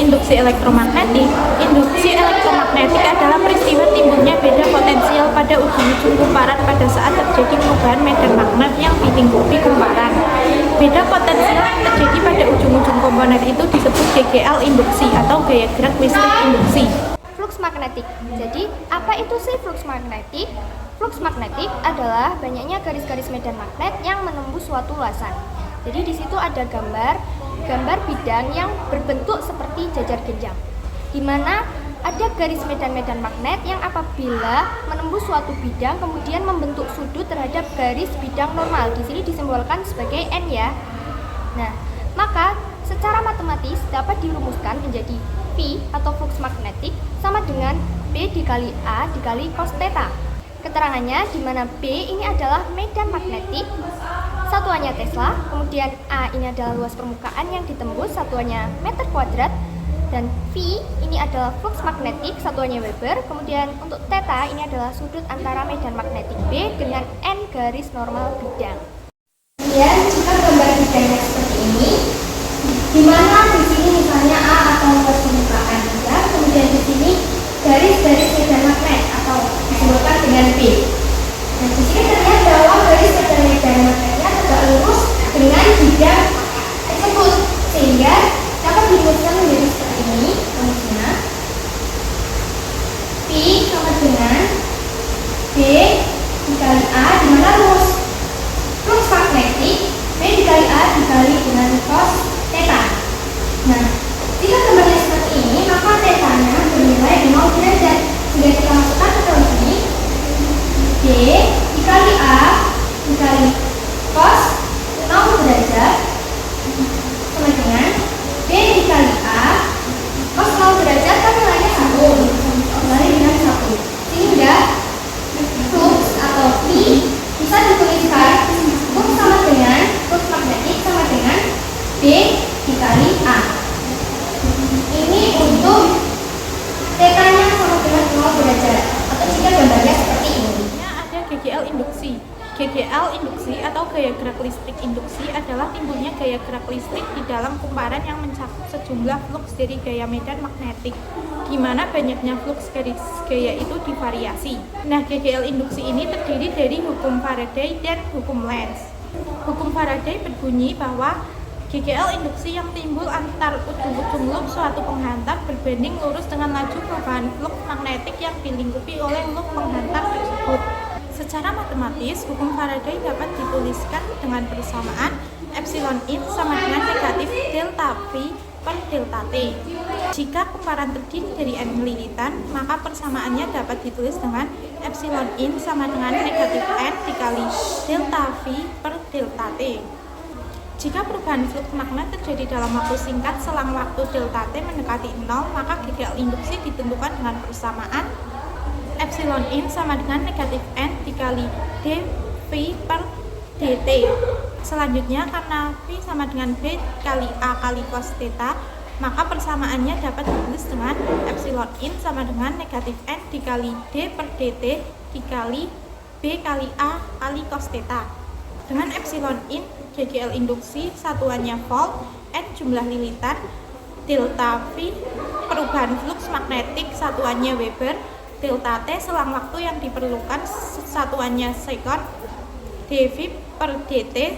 Induksi elektromagnetik. Induksi elektromagnetik adalah peristiwa timbulnya beda potensial pada ujung-ujung kumparan pada saat terjadi perubahan medan magnet yang dilingkupi kumparan. Beda potensial yang terjadi pada ujung-ujung komponen itu disebut GGL induksi atau gaya gerak listrik induksi. Flux magnetik. Jadi, apa itu sih flux magnetik? Flux magnetik adalah banyaknya garis-garis medan magnet yang menembus suatu luasan. Jadi di situ ada gambar bidang yang berbentuk seperti jajar genjang, di mana ada garis medan-medan magnet yang apabila menembus suatu bidang kemudian membentuk sudut terhadap garis bidang normal. Di sini disimbolkan sebagai N ya. Nah, maka secara matematis dapat dirumuskan menjadi V atau flux magnetik sama dengan B dikali A dikali cos theta. Keterangannya di mana B ini adalah medan magnetik, satuannya Tesla, kemudian A ini adalah luas permukaan yang ditembus, satuannya meter kuadrat, dan V ini adalah flux magnetik, satuannya Weber, kemudian untuk theta ini adalah sudut antara medan magnetik B dengan N garis normal bidang. Kemudian jika gambar bidangnya seperti ini, di mana di sini misalnya A atau luas permukaan ya, kemudian di sini garis-garis medan magnet atau disebutkan dengan B. Nah, di sini terlihat bahwa garis medan magnetnya tegak lurus dengan bidang tersebut, sehingga dapat dirumuskan menjadi seperti ini. Rumusnya P sama dengan B dikali A, di mana rumus flux magnetik B dikali A dikali dengan cos theta. Nah, jika gambarnya seperti ini, maka theta-nya bernilai 0 derajat. Jika kita masukkan ke dalam sini, B dikali A dikali cos 0 derajat sama dengan B dikali A cos 0 derajat kan nilainya 1 kembali dengan 1, sehingga flux atau V bisa dituliskan flux sama dengan flux magnetik sama dengan B dikali A. Ini untuk theta-nya sama dengan 0 derajat atau jika gambarnya seperti ini. Ada GGL induksi. GGL induksi atau gaya gerak listrik induksi adalah timbulnya gaya gerak listrik di dalam kumparan yang mencakup sejumlah flux dari gaya medan magnetik, di mana banyaknya flux garis gaya itu divariasi. Nah, GGL induksi ini terdiri dari hukum Faraday dan hukum Lenz. Hukum Faraday berbunyi bahwa GGL induksi yang timbul antar ujung-ujung loop suatu penghantar berbanding lurus dengan laju perubahan flux magnetik yang dilingkupi oleh loop penghantar tersebut. Secara matematis, hukum Faraday dapat dituliskan dengan persamaan epsilon in sama dengan negatif delta V per delta T. Jika kumparan terdiri dari N lilitan, maka persamaannya dapat ditulis dengan epsilon in sama dengan negatif N dikali delta V per delta T. Jika perubahan flux magnet terjadi dalam waktu singkat selang waktu delta T mendekati 0, maka GGL induksi ditentukan dengan persamaan epsilon in sama dengan negatif N dikali dV per dt. Selanjutnya, karena V sama dengan B kali A kali cos theta, maka persamaannya dapat ditulis dengan epsilon in sama dengan negatif N dikali D per dt dikali B kali A kali cos theta. Dengan epsilon in, GGL induksi satuannya volt, N jumlah lilitan, delta V perubahan flux magnetik satuannya Weber, delta T selang waktu yang diperlukan satuannya sekon, dV per dt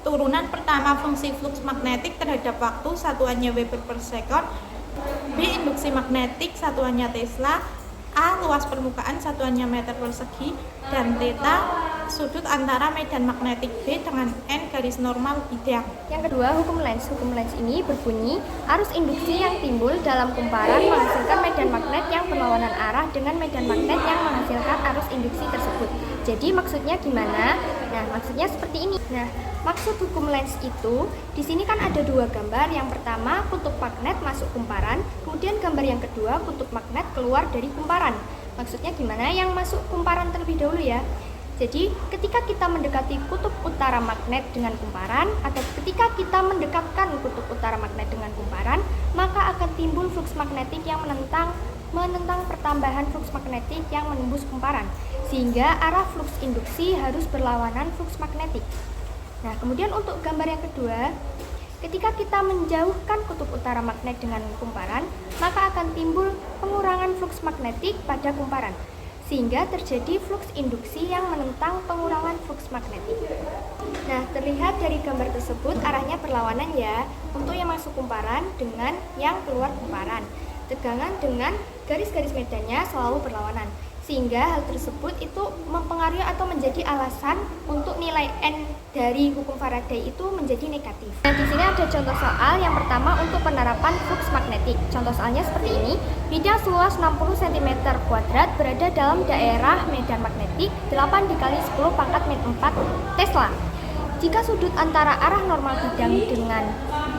turunan pertama fungsi flux magnetik terhadap waktu satuannya Weber per sekon, B induksi magnetik satuannya Tesla, A luas permukaan satuannya meter persegi, dan theta sudut antara medan magnetik B dengan N garis normal bidang. Yang kedua, hukum Lenz. Hukum Lenz ini berbunyi arus induksi yang timbul dalam kumparan menghasilkan medan magnet yang berlawanan arah dengan medan magnet yang menghasilkan arus induksi tersebut. Jadi maksudnya gimana? Nah, maksudnya seperti ini. Nah, maksud hukum Lenz itu di sini kan ada dua gambar. Yang pertama kutub magnet masuk kumparan, kemudian gambar yang kedua kutub magnet keluar dari kumparan. Maksudnya gimana? Yang masuk kumparan terlebih dahulu ya. Jadi ketika kita mendekati kutub utara magnet dengan kumparan atau ketika kita mendekatkan kutub utara magnet dengan kumparan, maka akan timbul flux magnetik yang menentang pertambahan flux magnetik yang menembus kumparan, sehingga arah flux induksi harus berlawanan flux magnetik. Nah, kemudian untuk gambar yang kedua, Ketika kita menjauhkan kutub utara magnet dengan kumparan, maka akan timbul pengurangan flux magnetik pada kumparan, sehingga terjadi flux induksi yang menentang pengurangan flux magnetik. Nah, terlihat dari gambar tersebut arahnya berlawanan ya, untuk yang masuk kumparan dengan yang keluar kumparan. Tegangan dengan garis-garis medannya selalu berlawanan, sehingga hal tersebut itu mempengaruhi atau menjadi alasan untuk nilai N dari hukum Faraday itu menjadi negatif. Nah, di sini ada contoh soal yang pertama untuk penerapan flux magnetik. Contoh soalnya seperti ini. Bidang seluas 60 cm kuadrat berada dalam daerah medan magnetik 8 dikali 10 pangkat min 4 Tesla. Jika sudut antara arah normal bidang dengan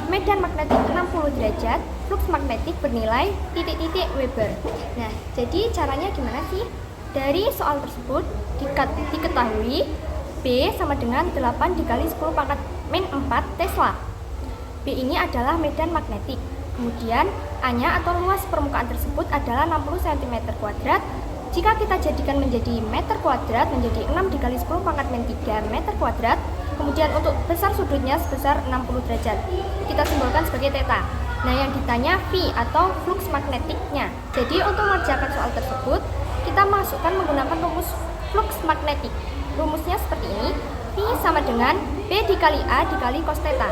medan magnetik 60 derajat, flux magnetik bernilai titik-titik Weber. Nah, jadi caranya gimana sih? Dari soal tersebut diketahui B sama dengan 8 dikali 10 pangkat min 4 Tesla. B ini adalah medan magnetik. Kemudian A-nya atau luas permukaan tersebut adalah 60 cm kuadrat. Jika kita jadikan menjadi meter kuadrat, menjadi 6 dikali 10 pangkat min 3 meter kuadrat. Kemudian untuk besar sudutnya sebesar 60 derajat. Kita simbolkan sebagai theta. Nah, yang ditanya V atau flux magnetiknya. Jadi untuk mengerjakan soal tersebut, kita masukkan menggunakan rumus flux magnetik. Rumusnya seperti ini. V sama dengan B dikali A dikali cos theta.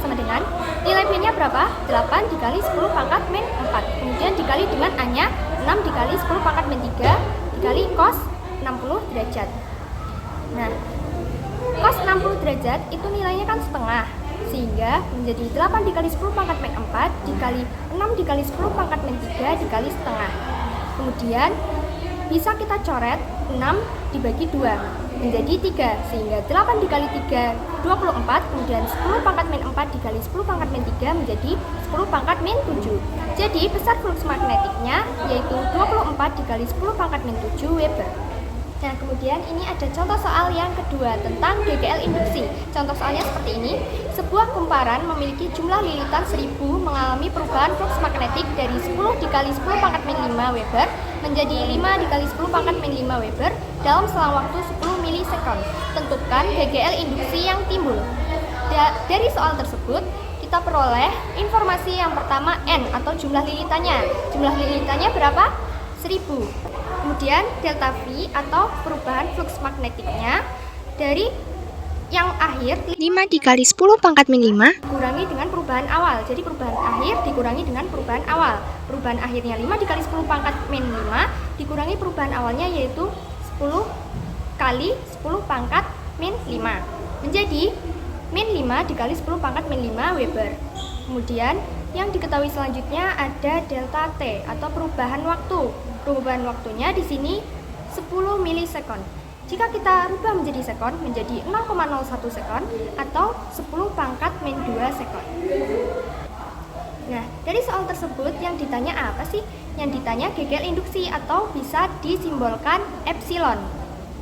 Sama dengan nilai B-nya berapa? 8 dikali 10 pangkat min 4. Kemudian dikali dengan A-nya 6 dikali 10 pangkat min 3 dikali cos 60 derajat. Nah, cos 60 derajat itu nilainya kan setengah, sehingga menjadi 8 dikali 10 pangkat min 4 dikali 6 dikali 10 pangkat min 3 dikali setengah. Kemudian bisa kita coret 6 dibagi 2 menjadi 3, sehingga 8 dikali 3 24, kemudian 10 pangkat min 4 dikali 10 pangkat min 3 menjadi 10 pangkat min 7. Jadi besar flux magnetiknya yaitu 24 dikali 10 pangkat min 7 Weber. Nah, kemudian ini ada contoh soal yang kedua tentang GGL induksi. Contoh soalnya seperti ini. Sebuah kumparan memiliki jumlah lilitan 1000 mengalami perubahan flux magnetik dari 10 dikali 10 pangkat min 5 Weber menjadi 5 dikali 10 pangkat min 5 Weber dalam selang waktu 10 milisekund. Tentukan GGL induksi yang timbul. Dari soal tersebut, kita peroleh informasi yang pertama N atau jumlah lilitannya. Jumlah lilitannya berapa? 1000. Kemudian delta V atau perubahan flux magnetiknya dari yang akhir 5 dikali 10 pangkat min 5 dikurangi dengan perubahan awal. Jadi perubahan akhir dikurangi dengan perubahan awal. Perubahan akhirnya 5 dikali 10 pangkat min 5 dikurangi perubahan awalnya yaitu 10 kali 10 pangkat min 5 menjadi min 5 dikali 10 pangkat min 5 Weber. Kemudian yang diketahui selanjutnya ada delta T atau perubahan waktu. Perubahan waktunya di sini 10 milisekund. Jika kita rubah menjadi sekon, menjadi 0,01 sekon atau 10 pangkat min 2 sekon. Nah, dari soal tersebut yang ditanya apa sih? Yang ditanya GGL induksi atau bisa disimbolkan epsilon.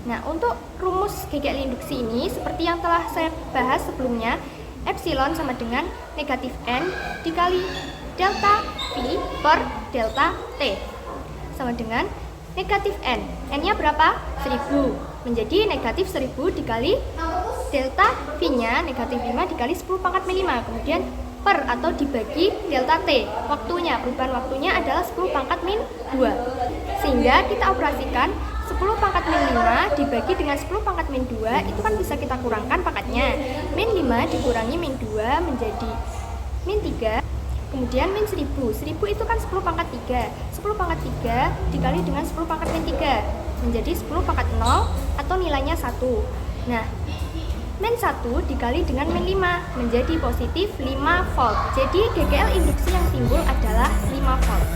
Nah, untuk rumus GGL induksi ini seperti yang telah saya bahas sebelumnya, epsilon sama dengan negatif N dikali delta V per delta T sama dengan negatif N. N-nya berapa? 1000. Menjadi negatif 1000 dikali delta V-nya negatif 5 dikali 10 pangkat min 5. Kemudian per atau dibagi delta T. Waktunya, perubahan waktunya adalah 10 pangkat min 2. Sehingga kita operasikan 10 pangkat min 5 dibagi dengan 10 pangkat min 2 itu kan bisa kita kurangkan pangkatnya. Min 5 dikurangi min 2 menjadi min 3. Kemudian min 1000. 1000 itu kan 10 pangkat 3. 10 pangkat 3 dikali dengan 10 pangkat min 3 menjadi 10 pangkat 0 atau nilainya 1. Nah, min 1 dikali dengan min 5 menjadi positif 5 volt. Jadi GGL induksi yang timbul adalah 5 volt.